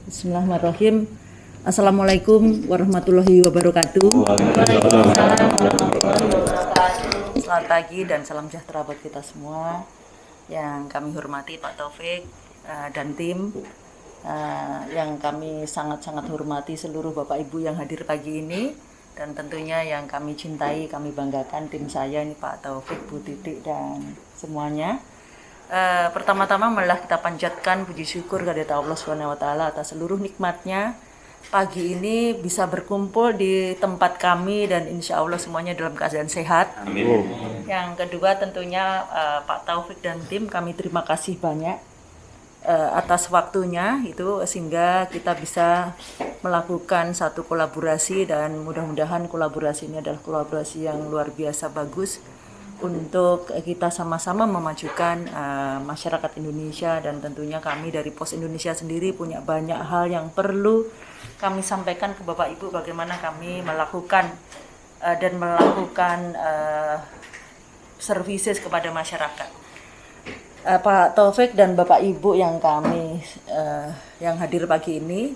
Bismillahirrahmanirrahim. Assalamualaikum warahmatullahi wabarakatuh. Selamat pagi dan salam sejahtera buat kita semua. Yang kami hormati Pak Taufik dan tim, yang kami sangat-sangat hormati seluruh Bapak Ibu yang hadir pagi ini, dan tentunya yang kami cintai, kami banggakan tim saya ini Pak Taufik, Bu Titik dan semuanya. Pertama-tama malah kita panjatkan puji syukur kepada Allah SWT atas seluruh nikmatnya. Pagi ini bisa berkumpul di tempat kami dan insya Allah semuanya dalam keadaan sehat. Amin. Yang kedua tentunya Pak Taufik dan tim, kami terima kasih banyak atas waktunya itu, sehingga kita bisa melakukan satu kolaborasi, dan mudah-mudahan kolaborasi ini adalah kolaborasi yang luar biasa bagus untuk kita sama-sama memajukan masyarakat Indonesia. Dan tentunya kami dari Pos Indonesia sendiri punya banyak hal yang perlu kami sampaikan ke Bapak Ibu, bagaimana kami melakukan services kepada masyarakat. Pak Taufik dan Bapak Ibu yang kami yang hadir pagi ini,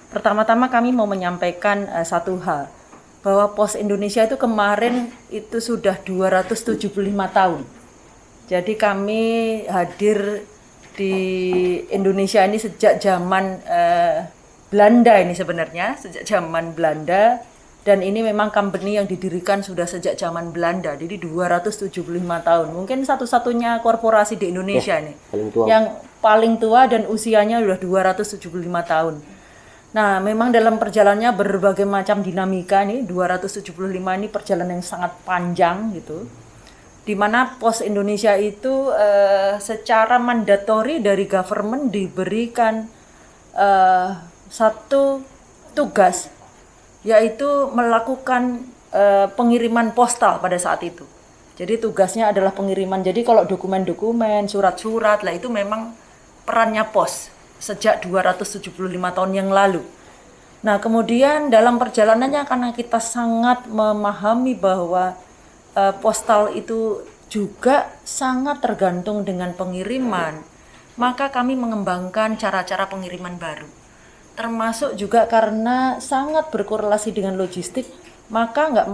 pertama-tama kami mau menyampaikan satu hal, bahwa Pos Indonesia itu kemarin itu sudah 275 tahun. Jadi kami hadir di Indonesia ini sejak zaman Belanda ini sebenarnya, sejak zaman Belanda, dan ini memang company yang didirikan sudah sejak zaman Belanda, jadi 275 tahun. Mungkin satu-satunya korporasi di Indonesia nih yang paling tua dan usianya sudah 275 tahun. Nah, memang dalam perjalanannya berbagai macam dinamika nih, 275 ini perjalanan yang sangat panjang gitu. Di mana Pos Indonesia itu secara mandatori dari government diberikan satu tugas, yaitu melakukan pengiriman postal pada saat itu. Jadi tugasnya adalah pengiriman. Jadi kalau dokumen-dokumen, surat-surat lah itu memang perannya pos sejak 275 tahun yang lalu. Nah, kemudian dalam perjalanannya karena kita sangat memahami bahwa postal itu juga sangat tergantung dengan pengiriman, maka kami mengembangkan cara-cara pengiriman baru. Termasuk juga karena sangat berkorelasi dengan logistik, maka nggak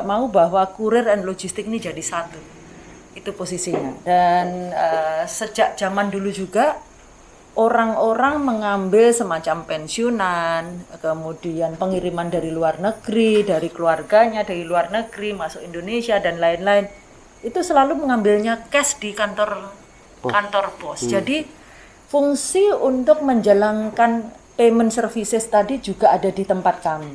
mau bahwa kurir dan logistik ini jadi satu. Itu posisinya. Dan sejak zaman dulu juga orang-orang mengambil semacam pensiunan, kemudian pengiriman dari luar negeri, dari keluarganya dari luar negeri masuk Indonesia dan lain-lain, itu selalu mengambilnya cash di kantor pos. Jadi fungsi untuk menjalankan payment services tadi juga ada di tempat kami.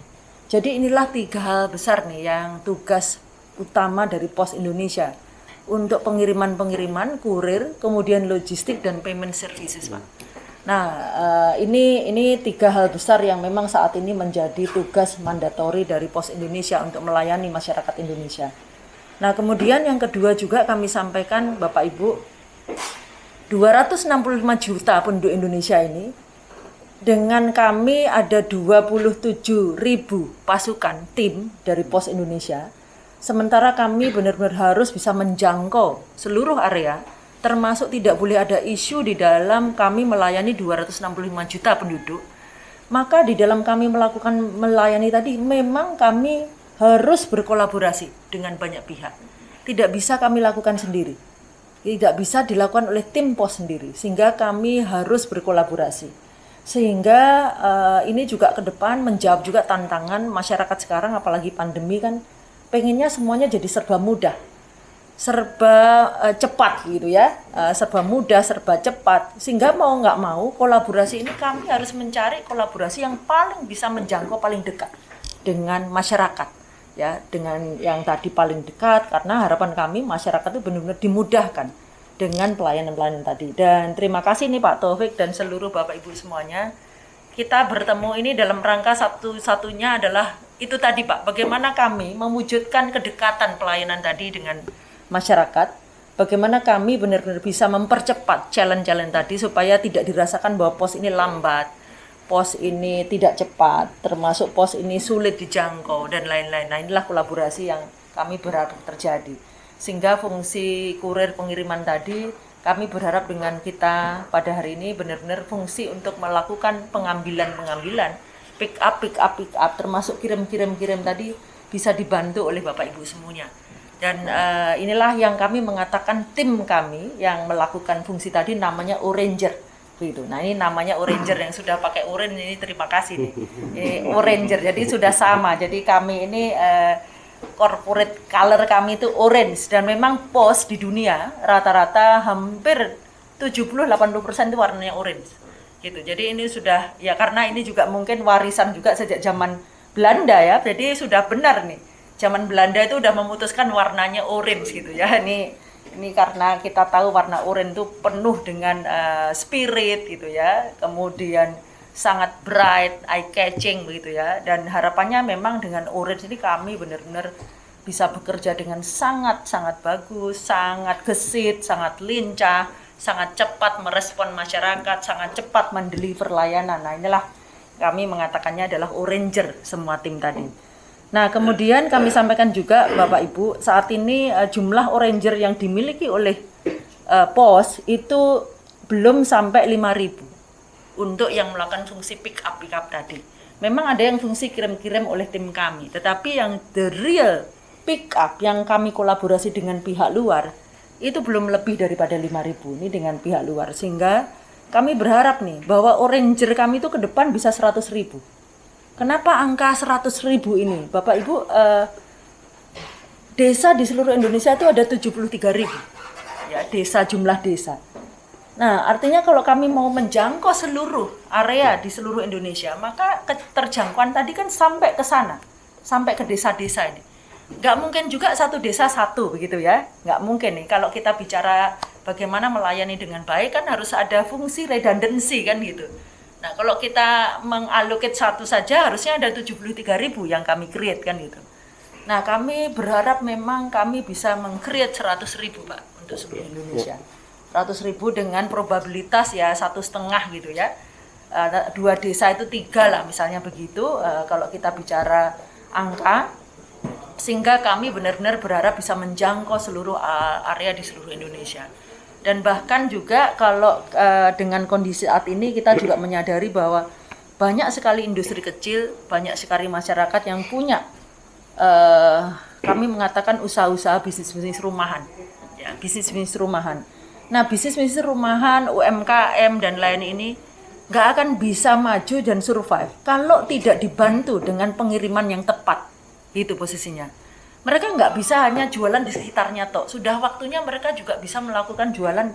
Jadi inilah 3 hal besar nih yang tugas utama dari Pos Indonesia untuk pengiriman kurir, kemudian logistik dan payment services, Pak. Nah, ini 3 hal besar yang memang saat ini menjadi tugas mandatori dari Pos Indonesia untuk melayani masyarakat Indonesia. Nah, kemudian yang kedua juga kami sampaikan Bapak Ibu, 265 juta penduduk Indonesia ini, dengan kami ada 27.000 pasukan tim dari Pos Indonesia. Sementara kami benar-benar harus bisa menjangkau seluruh area, termasuk tidak boleh ada isu di dalam kami melayani 265 juta penduduk. Maka di dalam kami melayani tadi, memang kami harus berkolaborasi dengan banyak pihak. Tidak bisa kami lakukan sendiri. Tidak bisa dilakukan oleh tim pos sendiri, sehingga kami harus berkolaborasi. Sehingga ini juga ke depan menjawab juga tantangan masyarakat sekarang, apalagi pandemi kan, pengennya semuanya jadi serba mudah, serba cepat gitu ya, serba mudah, serba cepat. Sehingga mau nggak mau kolaborasi ini kami harus mencari kolaborasi yang paling bisa menjangkau paling dekat dengan masyarakat, ya, dengan yang tadi paling dekat, karena harapan kami masyarakat itu benar-benar dimudahkan dengan pelayanan-pelayanan tadi. Dan terima kasih nih Pak Taufik dan seluruh Bapak Ibu semuanya. Kita bertemu ini dalam rangka satu-satunya adalah itu tadi Pak, bagaimana kami mewujudkan kedekatan pelayanan tadi dengan masyarakat, bagaimana kami benar-benar bisa mempercepat challenge-challenge tadi supaya tidak dirasakan bahwa pos ini lambat, pos ini tidak cepat, termasuk pos ini sulit dijangkau dan lain-lain. Nah, inilah kolaborasi yang kami berharap terjadi. Sehingga fungsi kurir pengiriman tadi kami berharap dengan kita pada hari ini benar-benar fungsi untuk melakukan pengambilan pick up termasuk kirim tadi bisa dibantu oleh Bapak Ibu semuanya. Dan inilah yang kami mengatakan tim kami yang melakukan fungsi tadi namanya Oranger gitu. Nah ini namanya Oranger yang sudah pakai orange ini, terima kasih nih. Ini Oranger, jadi sudah sama. Jadi kami ini corporate color kami itu orange, dan memang pos di dunia rata-rata hampir 70-80% itu warnanya orange gitu. Jadi ini sudah ya, karena ini juga mungkin warisan juga sejak zaman Belanda ya, jadi sudah benar nih zaman Belanda itu udah memutuskan warnanya orange gitu ya. Ini karena kita tahu warna orange itu penuh dengan spirit gitu ya, kemudian sangat bright, eye catching begitu ya. Dan harapannya memang dengan orange ini kami benar-benar bisa bekerja dengan sangat-sangat bagus, sangat gesit, sangat lincah, sangat cepat merespon masyarakat, sangat cepat mendeliver layanan. Nah inilah kami mengatakannya adalah Oranger semua tim tadi. Nah kemudian kami sampaikan juga Bapak Ibu, saat ini jumlah Oranger yang dimiliki oleh pos itu belum sampai 5.000 untuk yang melakukan fungsi pick up tadi. Memang ada yang fungsi kirim-kirim oleh tim kami, tetapi yang the real pick up yang kami kolaborasi dengan pihak luar itu belum lebih daripada 5.000 ini dengan pihak luar, sehingga kami berharap nih bahwa Oranger kami itu ke depan bisa 100.000. Kenapa angka 100.000 ini? Bapak Ibu, desa di seluruh Indonesia itu ada 73.000 ya, jumlah desa. Nah, artinya kalau kami mau menjangkau seluruh area di seluruh Indonesia, maka keterjangkauan tadi kan sampai ke sana, sampai ke desa-desa ini. Nggak mungkin juga satu desa satu begitu ya, nggak mungkin nih. Kalau kita bicara bagaimana melayani dengan baik kan harus ada fungsi redundancy kan gitu. Nah, kalau kita mengalokate satu saja harusnya ada 73.000 yang kami create kan gitu. Nah, kami berharap memang kami bisa meng-create 100.000 Pak untuk seluruh Indonesia. 100.000 dengan probabilitas ya 1,5 gitu ya. 2 desa itu 3 lah misalnya begitu, kalau kita bicara angka, sehingga kami benar-benar berharap bisa menjangkau seluruh area di seluruh Indonesia. Dan bahkan juga kalau dengan kondisi saat ini kita juga menyadari bahwa banyak sekali industri kecil, banyak sekali masyarakat yang punya kami mengatakan usaha-usaha bisnis-bisnis rumahan ya, bisnis-bisnis rumahan. Nah, bisnis-bisnis rumahan, UMKM dan lain ini nggak akan bisa maju dan survive kalau tidak dibantu dengan pengiriman yang tepat. Itu posisinya. Mereka nggak bisa hanya jualan di sekitarnya toh. Sudah waktunya mereka juga bisa melakukan jualan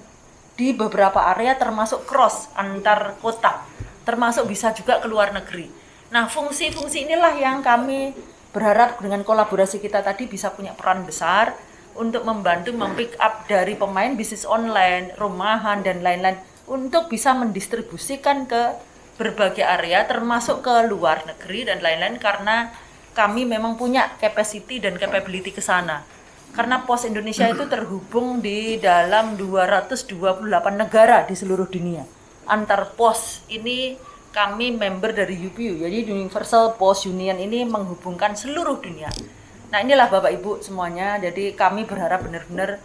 di beberapa area termasuk cross antar kota. Termasuk bisa juga ke luar negeri. Nah, fungsi-fungsi inilah yang kami berharap dengan kolaborasi kita tadi bisa punya peran besar untuk membantu mempick up dari pemain bisnis online, rumahan, dan lain-lain untuk bisa mendistribusikan ke berbagai area termasuk ke luar negeri dan lain-lain, karena kami memang punya capacity dan capability ke sana. Karena Pos Indonesia itu terhubung di dalam 228 negara di seluruh dunia. Antar pos ini kami member dari UPU, jadi Universal Post Union ini menghubungkan seluruh dunia. Nah inilah Bapak Ibu semuanya, jadi kami berharap benar-benar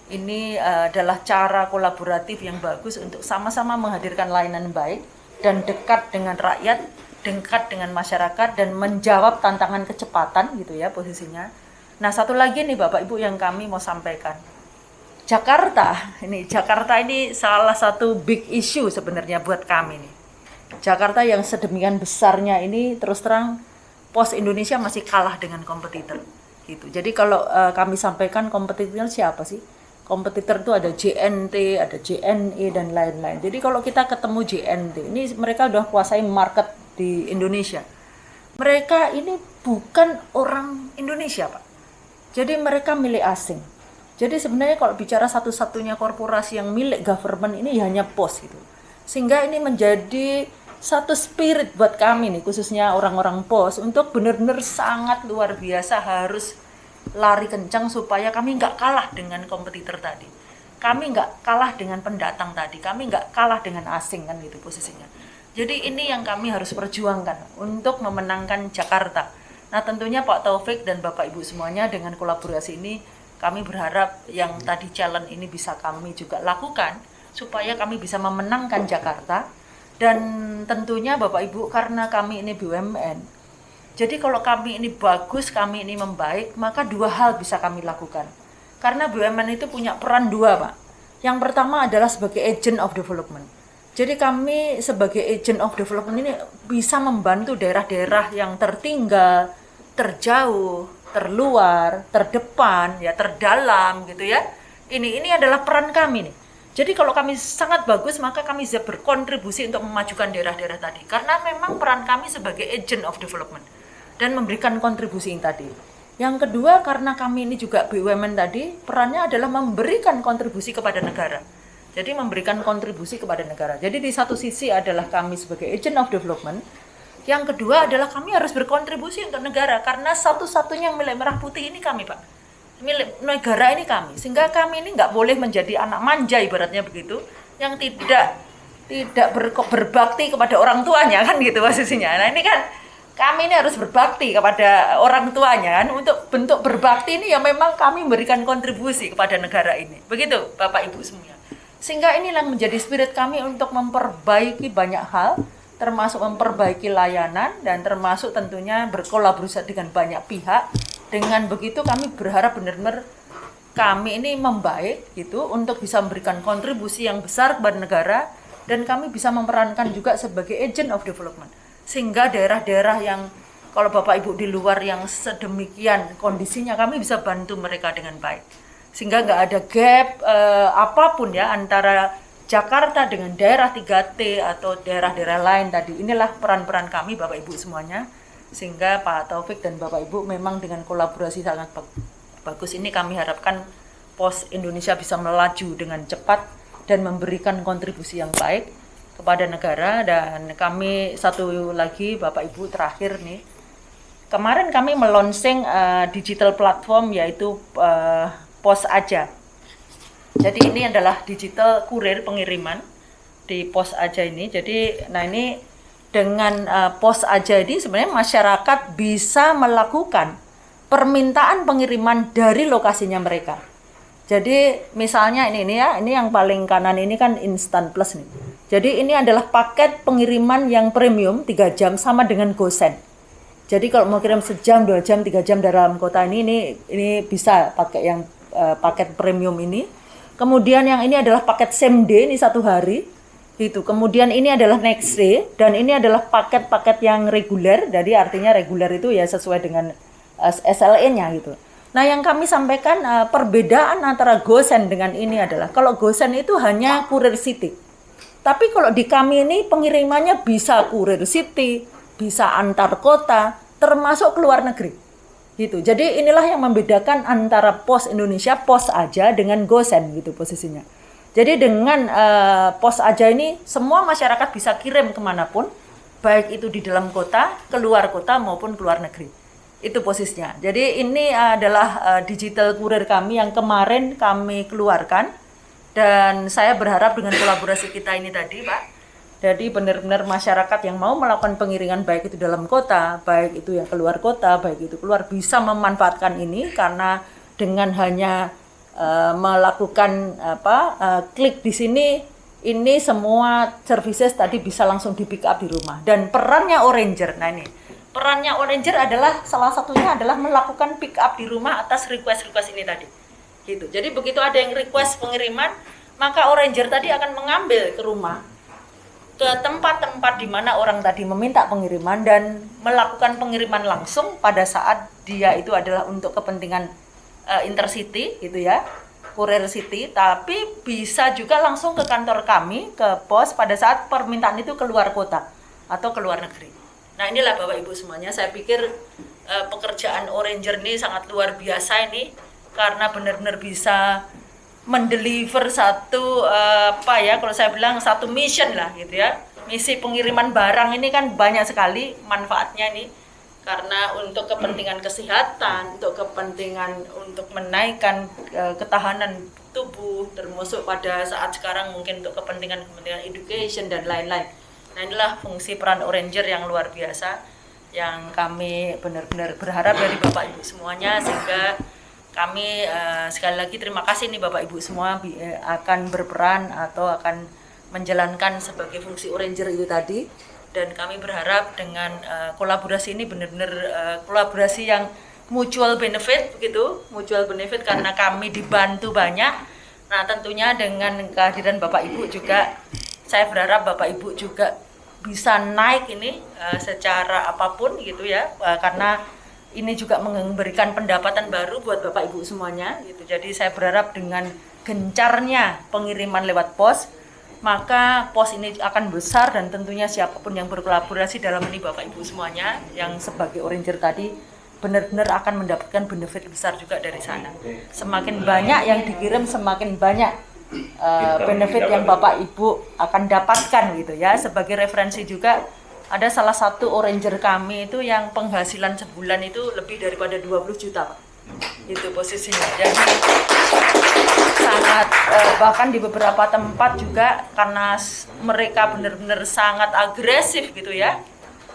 ini adalah cara kolaboratif yang bagus untuk sama-sama menghadirkan layanan baik dan dekat dengan rakyat, dekat dengan masyarakat, dan menjawab tantangan kecepatan gitu ya posisinya. Nah satu lagi nih Bapak Ibu yang kami mau sampaikan, Jakarta ini salah satu big issue sebenarnya buat kami nih. Jakarta yang sedemikian besarnya ini terus terang Pos Indonesia masih kalah dengan kompetitor gitu. Jadi kalau kami sampaikan kompetitornya siapa sih? Kompetitor itu ada JNT, ada JNE dan lain-lain. Jadi kalau kita ketemu JNT, ini mereka udah kuasai market di Indonesia. Mereka ini bukan orang Indonesia, Pak. Jadi mereka milik asing. Jadi sebenarnya kalau bicara satu-satunya korporasi yang milik government ini hanya Pos gitu. Sehingga ini menjadi satu spirit buat kami nih, khususnya orang-orang Pos, untuk benar-benar sangat luar biasa harus lari kencang supaya kami nggak kalah dengan kompetitor tadi. Kami nggak kalah dengan pendatang tadi, kami nggak kalah dengan asing kan gitu posisinya. Jadi ini yang kami harus perjuangkan untuk memenangkan Jakarta. Nah tentunya Pak Taufik dan Bapak Ibu semuanya dengan kolaborasi ini kami berharap yang tadi challenge ini bisa kami juga lakukan supaya kami bisa memenangkan Jakarta. Dan tentunya Bapak Ibu, karena kami ini BUMN, jadi kalau kami ini bagus, kami ini membaik, maka dua hal bisa kami lakukan. Karena BUMN itu punya peran dua, Pak. Yang pertama adalah sebagai agent of development. Jadi kami sebagai agent of development ini bisa membantu daerah-daerah yang tertinggal, terjauh, terluar, terdepan, ya terdalam gitu ya. Ini adalah peran kami nih. Jadi kalau kami sangat bagus, maka kami bisa berkontribusi untuk memajukan daerah-daerah tadi. Karena memang peran kami sebagai agent of development dan memberikan kontribusi yang tadi. Yang kedua, karena kami ini juga BUMN tadi, perannya adalah memberikan kontribusi kepada negara. Jadi memberikan kontribusi kepada negara. Jadi di satu sisi adalah kami sebagai agent of development. Yang kedua adalah kami harus berkontribusi untuk negara. Karena satu-satunya yang milik Merah Putih ini kami, Pak. Milik negara ini kami. Sehingga kami ini nggak boleh menjadi anak manja ibaratnya begitu. Yang tidak berbakti kepada orang tuanya kan gitu posisinya. Nah ini kan kami ini harus berbakti kepada orang tuanya kan. Untuk bentuk berbakti ini ya memang kami memberikan kontribusi kepada negara ini. Begitu Bapak Ibu semuanya. Sehingga inilah menjadi spirit kami untuk memperbaiki banyak hal, termasuk memperbaiki layanan dan termasuk tentunya berkolaborasi dengan banyak pihak. Dengan begitu kami berharap benar-benar kami ini membaik gitu untuk bisa memberikan kontribusi yang besar kepada negara, dan kami bisa memerankan juga sebagai agent of development. Sehingga daerah-daerah yang kalau Bapak Ibu di luar yang sedemikian kondisinya, kami bisa bantu mereka dengan baik. Sehingga nggak ada gap apapun ya antara Jakarta dengan daerah 3T atau daerah-daerah lain tadi. Inilah peran-peran kami Bapak Ibu semuanya. Sehingga Pak Taufik dan Bapak Ibu memang dengan kolaborasi sangat bagus ini kami harapkan Pos Indonesia bisa melaju dengan cepat dan memberikan kontribusi yang baik kepada negara. Dan kami satu lagi Bapak Ibu terakhir nih, kemarin kami meluncing digital platform yaitu Pos Aja. Jadi ini adalah digital kurir pengiriman di Pos Aja ini. Jadi nah ini dengan Pos Aja ini sebenarnya masyarakat bisa melakukan permintaan pengiriman dari lokasinya mereka. Jadi misalnya ini ya, ini yang paling kanan ini kan Instant Plus nih. Jadi ini adalah paket pengiriman yang premium 3 jam sama dengan GoSend. Jadi kalau mau kirim sejam, 2 jam, 3 jam dalam kota ini bisa pakai yang paket premium ini. Kemudian yang ini adalah paket same day, ini 1 hari. Gitu. Kemudian ini adalah next day dan ini adalah paket-paket yang reguler. Jadi artinya reguler itu ya sesuai dengan SLA-nya gitu. Nah, yang kami sampaikan perbedaan antara GoSend dengan ini adalah kalau GoSend itu hanya kurir city. Tapi kalau di kami ini pengirimannya bisa kurir city, bisa antar kota, termasuk keluar negeri. Gitu. Jadi inilah yang membedakan antara Pos Indonesia, Pos Aja dengan GoSend gitu posisinya. Jadi dengan Pos Aja ini semua masyarakat bisa kirim kemanapun, baik itu di dalam kota, keluar kota maupun keluar negeri. Itu posisinya. Jadi ini adalah digital kurir kami yang kemarin kami keluarkan, dan saya berharap dengan kolaborasi kita ini tadi Pak, jadi benar-benar masyarakat yang mau melakukan pengiriman baik itu dalam kota, baik itu yang keluar kota, baik itu keluar, bisa memanfaatkan ini. Karena dengan hanya melakukan klik di sini, ini semua services tadi bisa langsung di pick up di rumah. Dan perannya Oranger, nah ini perannya Oranger adalah salah satunya adalah melakukan pick up di rumah atas request ini tadi. Gitu. Jadi begitu ada yang request pengiriman, maka Oranger tadi akan mengambil ke rumah, ke tempat-tempat di mana orang tadi meminta pengiriman dan melakukan pengiriman langsung pada saat dia itu adalah untuk kepentingan intercity gitu ya, kurir city, tapi bisa juga langsung ke kantor kami, ke pos pada saat permintaan itu keluar kota atau keluar negeri. Nah inilah Bapak Ibu semuanya, saya pikir pekerjaan Oranger ini sangat luar biasa ini, karena benar-benar bisa mendeliver satu kalau saya bilang satu mission lah gitu ya. Misi pengiriman barang ini kan banyak sekali manfaatnya nih, karena untuk kepentingan kesehatan, untuk kepentingan untuk menaikkan ketahanan tubuh, termasuk pada saat sekarang mungkin untuk kepentingan education dan lain-lain. Nah inilah fungsi peran Oranger yang luar biasa, yang kami benar-benar berharap dari Bapak Ibu semuanya, sehingga kami sekali lagi terima kasih nih Bapak Ibu semua akan berperan atau akan menjalankan sebagai fungsi Oranger itu tadi, dan kami berharap dengan kolaborasi ini benar-benar kolaborasi yang mutual benefit begitu, mutual benefit karena kami dibantu banyak. Nah, tentunya dengan kehadiran Bapak Ibu juga saya berharap Bapak Ibu juga bisa naik ini secara apapun gitu ya, karena ini juga memberikan pendapatan baru buat Bapak Ibu semuanya gitu. Jadi saya berharap dengan gencarnya pengiriman lewat pos, maka pos ini akan besar dan tentunya siapapun yang berkolaborasi dalam ini Bapak Ibu semuanya yang sebagai Oranger tadi benar-benar akan mendapatkan benefit besar juga dari sana. Semakin banyak yang dikirim, semakin banyak benefit yang Bapak Ibu akan dapatkan gitu ya. Sebagai referensi juga, ada salah satu Oranger kami itu yang penghasilan sebulan itu lebih daripada 20 juta Pak. Itu posisinya. Jadi sangat bahkan di beberapa tempat juga karena mereka benar-benar sangat agresif gitu ya.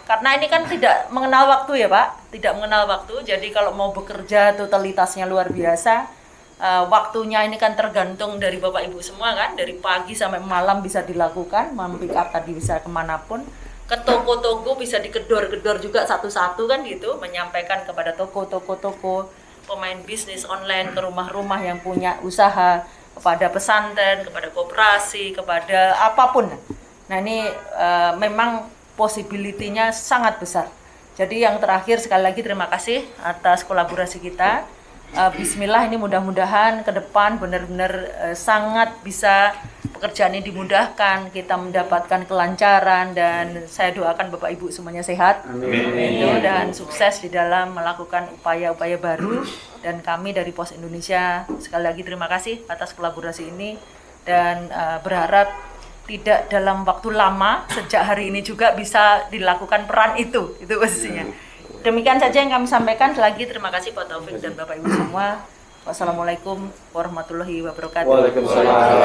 Karena ini kan tidak mengenal waktu ya Pak, tidak mengenal waktu. Jadi kalau mau bekerja totalitasnya luar biasa. Waktunya ini kan tergantung dari Bapak Ibu semua kan, dari pagi sampai malam bisa dilakukan, pick up tadi bisa kemanapun. Ke toko-toko bisa dikedor-kedor juga satu-satu kan gitu, menyampaikan kepada toko-toko pemain bisnis online, ke rumah-rumah yang punya usaha, kepada pesantren, kepada koperasi, kepada apapun. Nah ini memang possibility-nya sangat besar. Jadi yang terakhir sekali lagi terima kasih atas kolaborasi kita. Bismillah ini mudah-mudahan ke depan benar-benar sangat bisa pekerjaan ini dimudahkan, kita mendapatkan kelancaran dan saya doakan Bapak Ibu semuanya sehat. Amin. Dan sukses di dalam melakukan upaya-upaya baru, dan kami dari Pos Indonesia sekali lagi terima kasih atas kolaborasi ini dan berharap tidak dalam waktu lama sejak hari ini juga bisa dilakukan peran itu posisinya. Demikian saja yang kami sampaikan. Lagi terima kasih Pak Taufik dan Bapak Ibu semua. Wassalamualaikum warahmatullahi wabarakatuh. Waalaikumsalam.